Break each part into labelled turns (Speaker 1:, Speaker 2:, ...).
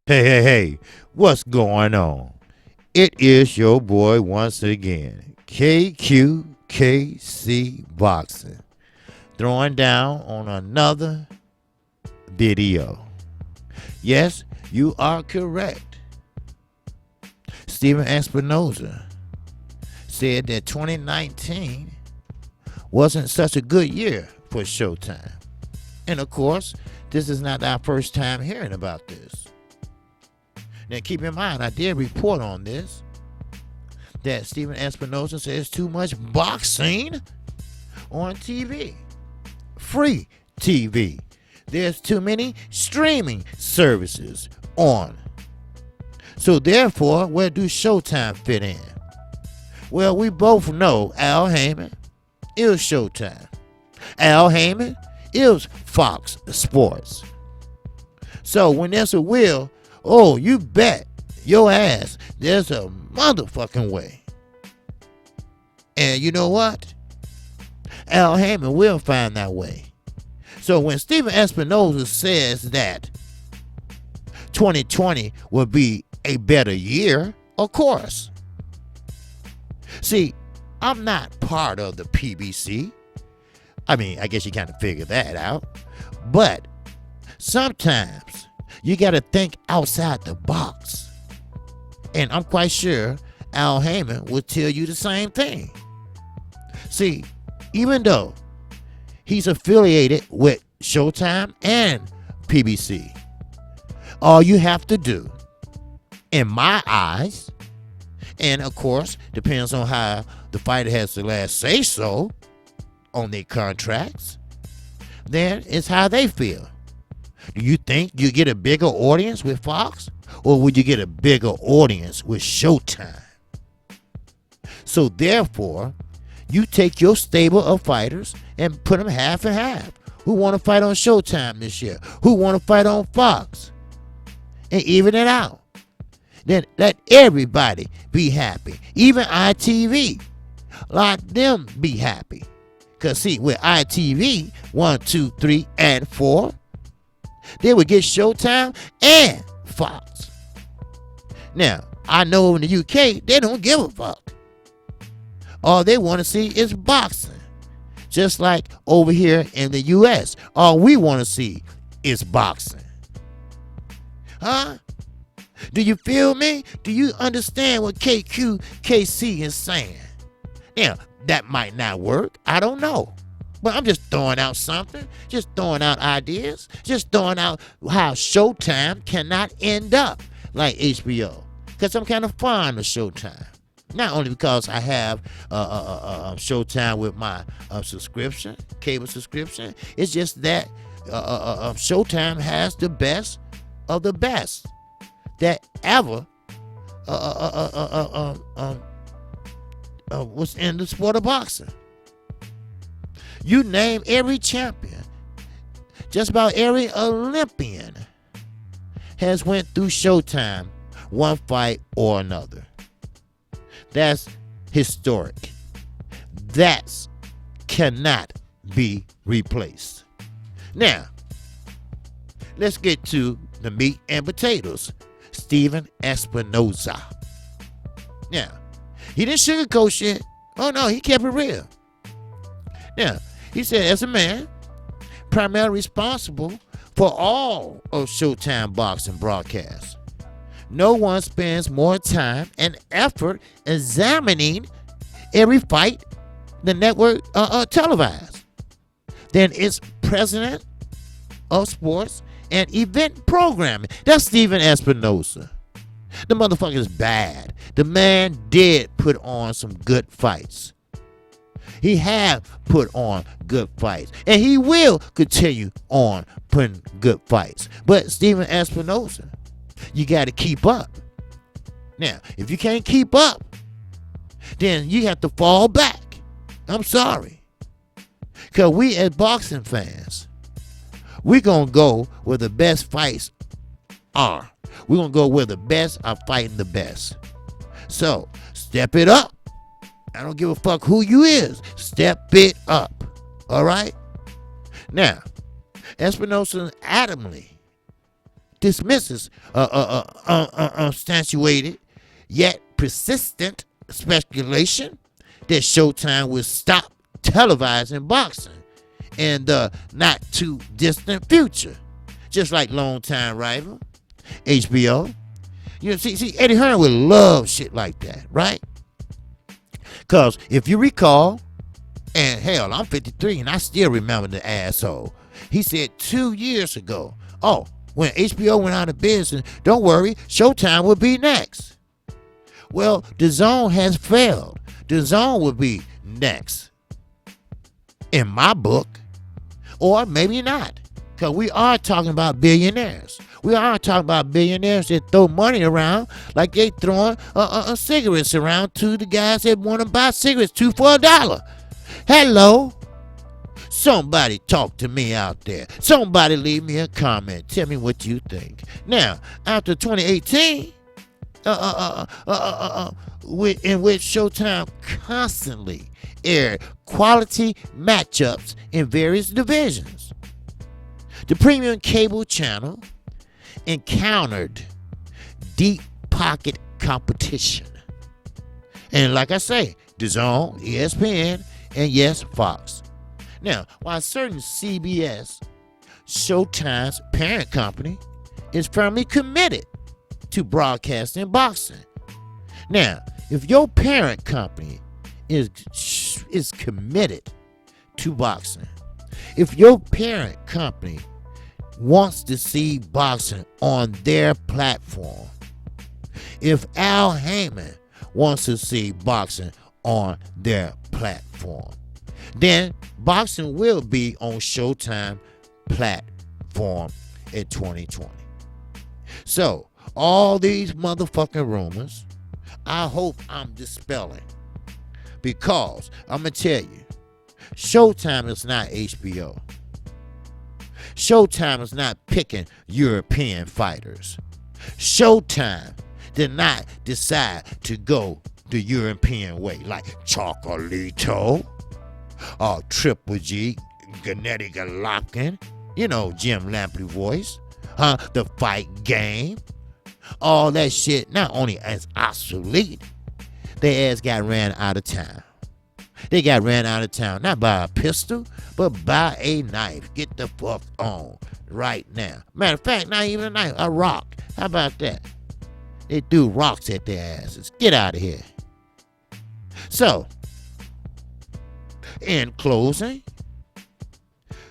Speaker 1: Hey, what's going on? It is your boy once again, KQKC Boxing, throwing down on another video. Yes, you are correct. Steven Espinoza said that 2019 wasn't such a good year for Showtime. And of course, this is not our first time hearing about this. Now, keep in mind, I did report on this, that Steven Espinoza says too much boxing on TV. Free TV. There's too many streaming services on. So therefore, where do Showtime fit in? Well, we both know Al Heyman is Showtime. Al Heyman is Fox Sports. So when there's a will, oh, you bet your ass there's a motherfucking way. And you know what? Al Heyman will find that way. So when Steven Espinoza says that 2020 will be a better year, of course. See, I'm not part of the PBC. I mean, I guess you kind of figure that out. But sometimes you got to think outside the box. And I'm quite sure Al Heyman will tell you the same thing. See, even though he's affiliated with Showtime and PBC, all you have to do, in my eyes, and of course, depends on how the fighter has the last say-so on their contracts, then it's how they feel. Do you think you get a bigger audience with Fox, or would you get a bigger audience with Showtime? So therefore, you take your stable of fighters and put them half and half. Who want to fight on Showtime this year? Who want to fight on Fox? And even it out. Then let everybody be happy. Even ITV. Let them be happy. Because see, with ITV, 1, 2, 3, and 4, they would get Showtime and Fox. Now, I know in the UK, they don't give a fuck. All they want to see is boxing. Just like over here in the US, all we want to see is boxing. Huh? Do you feel me? Do you understand what KQKC is saying? Now, that might not work. I don't know. But I'm just throwing out something. Just throwing out ideas. Just throwing out how Showtime cannot end up like HBO. Because I'm kind of fond of Showtime. Not only because I have Showtime with my subscription, cable subscription. It's just that Showtime has the best of the best that ever was in the sport of boxing. You name every champion, just about every Olympian has went through Showtime, one fight or another. That's historic. That cannot be replaced. Now, let's get to the meat and potatoes. Steven Espinoza. Now, he didn't sugarcoat shit. Oh no, he kept it real. Now, he said, as a man, primarily responsible for all of Showtime boxing broadcasts, no one spends more time and effort examining every fight the network televised than its president of sports and event programming. That's Steven Espinoza. The motherfucker's bad. The man did put on some good fights. He have put on good fights. And he will continue on putting good fights. But Steven Espinoza, you got to keep up. Now, if you can't keep up, then you have to fall back. I'm sorry. Because we as boxing fans, we're going to go where the best fights are. We're going to go where the best are fighting the best. So, step it up. I don't give a fuck who you is. Step it up. All right? Now, Espinoza adamantly dismisses substantiated yet persistent speculation that Showtime will stop televising boxing in the not too distant future, just like longtime rival HBO. You know, see, Eddie Hearn would love shit like that, right? Because if you recall, and hell, I'm 53 and I still remember the asshole. He said 2 years ago, oh, when HBO went out of business, don't worry, Showtime will be next. Well, DAZN has failed. DAZN will be next in my book, or maybe not, because we are talking about billionaires. We are talking about billionaires that throw money around like they throwing cigarettes around to the guys that want to buy cigarettes $2 for $1. Hello? Somebody talk to me out there. Somebody leave me a comment. Tell me what you think. Now, after 2018, in which Showtime constantly aired quality matchups in various divisions, the premium cable channel encountered deep pocket competition. And like I say, DAZN, ESPN, and yes, Fox. Now, while certain CBS, Showtime's parent company, is firmly committed to broadcasting boxing. Now, if your parent company is committed to boxing, if your parent company wants to see boxing on their platform, if Al Heyman wants to see boxing on their platform, then boxing will be on Showtime platform in 2020. So, all these motherfucking rumors, I hope I'm dispelling, because I'm going to tell you, Showtime is not HBO. Showtime is not picking European fighters. Showtime did not decide to go the European way like Chocolito or Triple G, Gennady Golovkin, you know, Jim Lampley voice, the fight game, all that shit not only is obsolete, their ass got ran out of town. They got ran out of town, not by a pistol, but by a knife. Get the fuck on right now. Matter of fact, not even a knife, a rock. How about that? They threw rocks at their asses. Get out of here. So, in closing,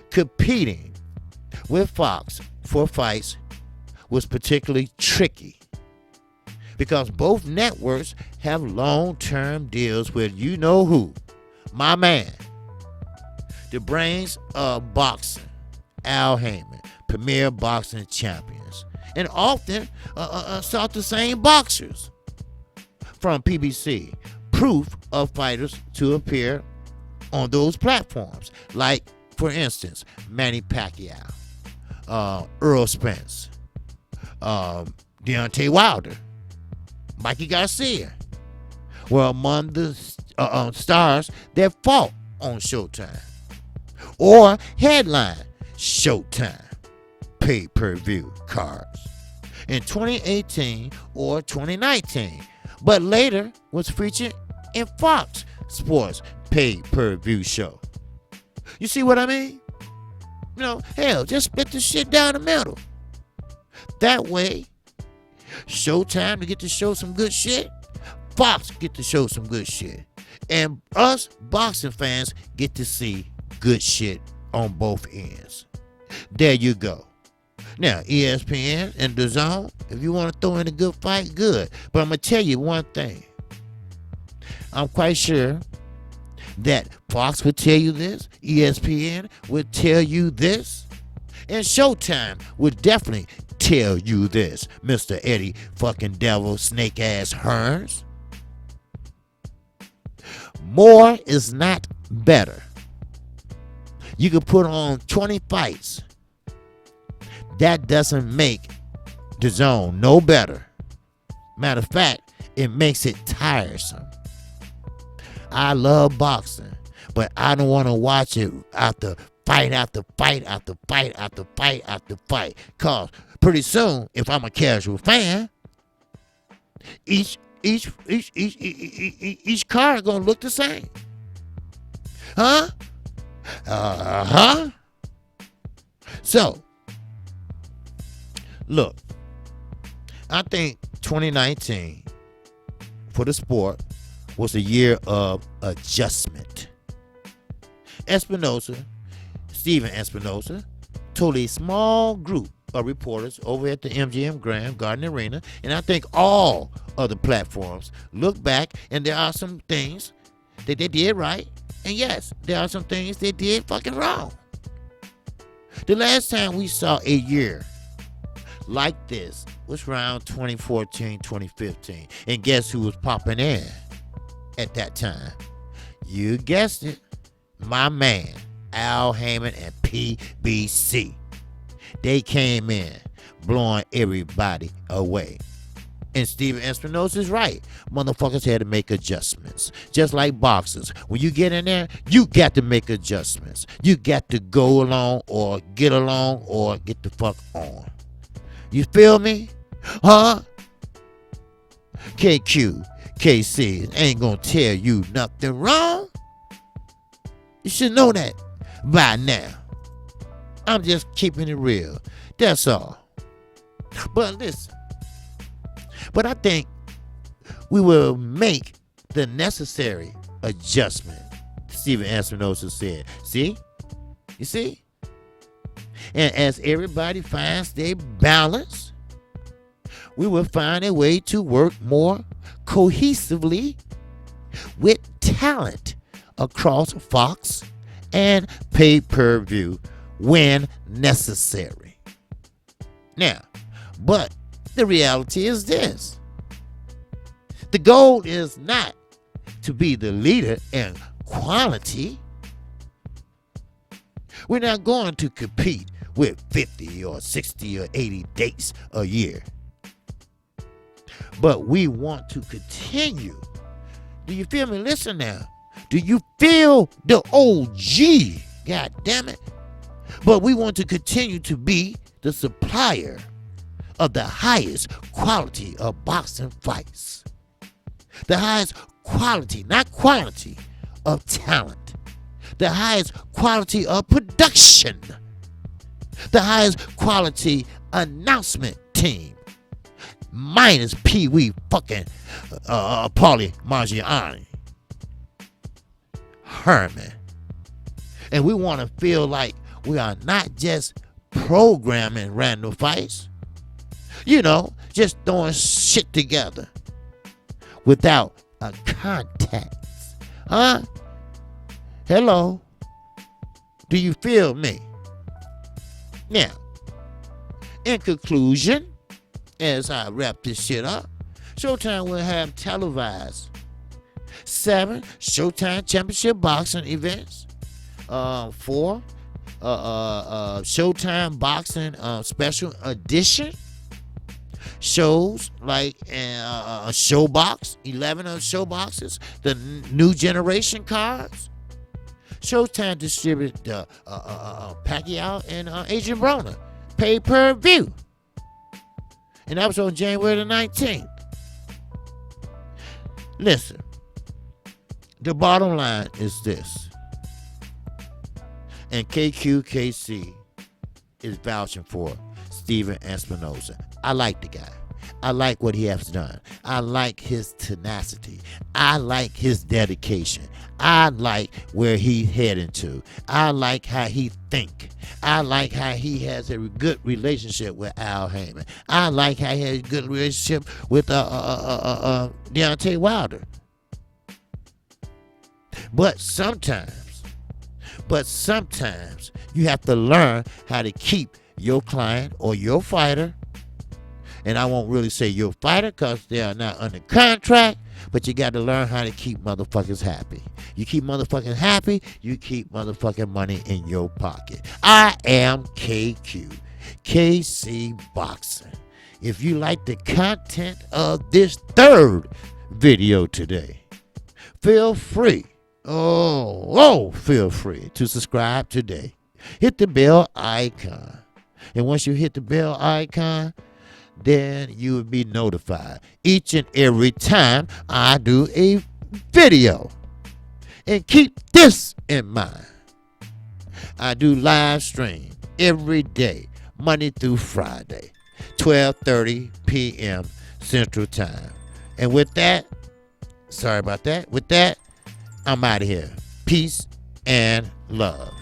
Speaker 1: competing with Fox for fights was particularly tricky because both networks have long-term deals with you know who. My man, the brains of boxing, Al Heyman, premier boxing champions, and often sought the same boxers from PBC, proof of fighters to appear on those platforms, like, for instance, Manny Pacquiao, Earl Spence, Deontay Wilder, Mikey Garcia were among the stars that fought on Showtime or headline Showtime pay-per-view cards in 2018 or 2019, but later was featured in Fox Sports pay-per-view show. You see what I mean? You know, hell, just split the shit down the middle. That way, Showtime to get to show some good shit, Fox get to show some good shit, and us boxing fans get to see good shit on both ends. There you go. Now, ESPN and DAZN, if you want to throw in a good fight, good. But I'm going to tell you one thing. I'm quite sure that Fox would tell you this, ESPN would tell you this, and Showtime would definitely tell you this, Mr. Eddie fucking Devil Snake Ass Hearns. More is not better. You can put on 20 fights. That doesn't make DAZN no better. Matter of fact, it makes it tiresome. I love boxing, but I don't want to watch it after fight after fight after fight after fight after fight. Cause pretty soon, if I'm a casual fan, each card gonna look the same. Huh? Uh-huh. So, look, I think 2019 for the sport was a year of adjustment. Steven Espinoza, told a small group of reporters over at the MGM Grand Garden Arena, and I think all other platforms look back, and there are some things that they did right, and yes, there are some things they did fucking wrong. The last time we saw a year like this was around 2014, 2015, and guess who was popping in at that time? You guessed it, my man, Al Heyman and PBC. They came in, blowing everybody away. And Steven Espinoza is right. Motherfuckers had to make adjustments. Just like boxers. When you get in there, you got to make adjustments. You got to go along or get the fuck on. You feel me? Huh? KQ, KC ain't gonna tell you nothing wrong. You should know that by now. I'm just keeping it real. That's all. But listen. But I think we will make the necessary adjustment. Steven Espinoza said. See? You see? And as everybody finds their balance, we will find a way to work more cohesively with talent across Fox and pay-per-view when necessary. Now, but the reality is this. The goal is not to be the leader in quality. We're not going to compete with 50 or 60 or 80 dates a year. But we want to continue. Do you feel me? Listen now. Do you feel the OG? God damn it. But we want to continue to be the supplier of the highest quality of boxing fights. The highest quality, not quantity, of talent. The highest quality of production. The highest quality announcement team. Minus Pee Wee fucking Paulie Margiani. Herman. And we want to feel like we are not just programming random fights. You know, just throwing shit together without a context. Huh? Hello? Do you feel me? Now, in conclusion, as I wrap this shit up, Showtime will have televised 7 Showtime Championship boxing events, 4 Showtime boxing special edition shows like Showbox, 11 of Showboxes, the new generation cards. Showtime distributed Pacquiao and Adrian Broner pay-per-view. And that was on January the 19th. Listen, the bottom line is this. And KQKC is vouching for Steven Espinoza. I like the guy. I like what he has done. I like his tenacity. I like his dedication. I like where he's heading to. I like how he think. I like how he has a good relationship with Al Heyman. I like how he has a good relationship with Deontay Wilder. But sometimes you have to learn how to keep your client or your fighter, and I won't really say your fighter because they are not under contract, but you got to learn how to keep motherfuckers happy. You keep motherfuckers happy, you keep motherfucking money in your pocket. I am KQ, KC Boxing. If you like the content of this third video today, feel free, feel free to subscribe today. Hit the bell icon. And once you hit the bell icon, then you will be notified each and every time I do a video. And keep this in mind. I do live stream every day, Monday through Friday, 12:30 p.m. Central Time. And with that, sorry about that. With that, I'm out of here. Peace and love.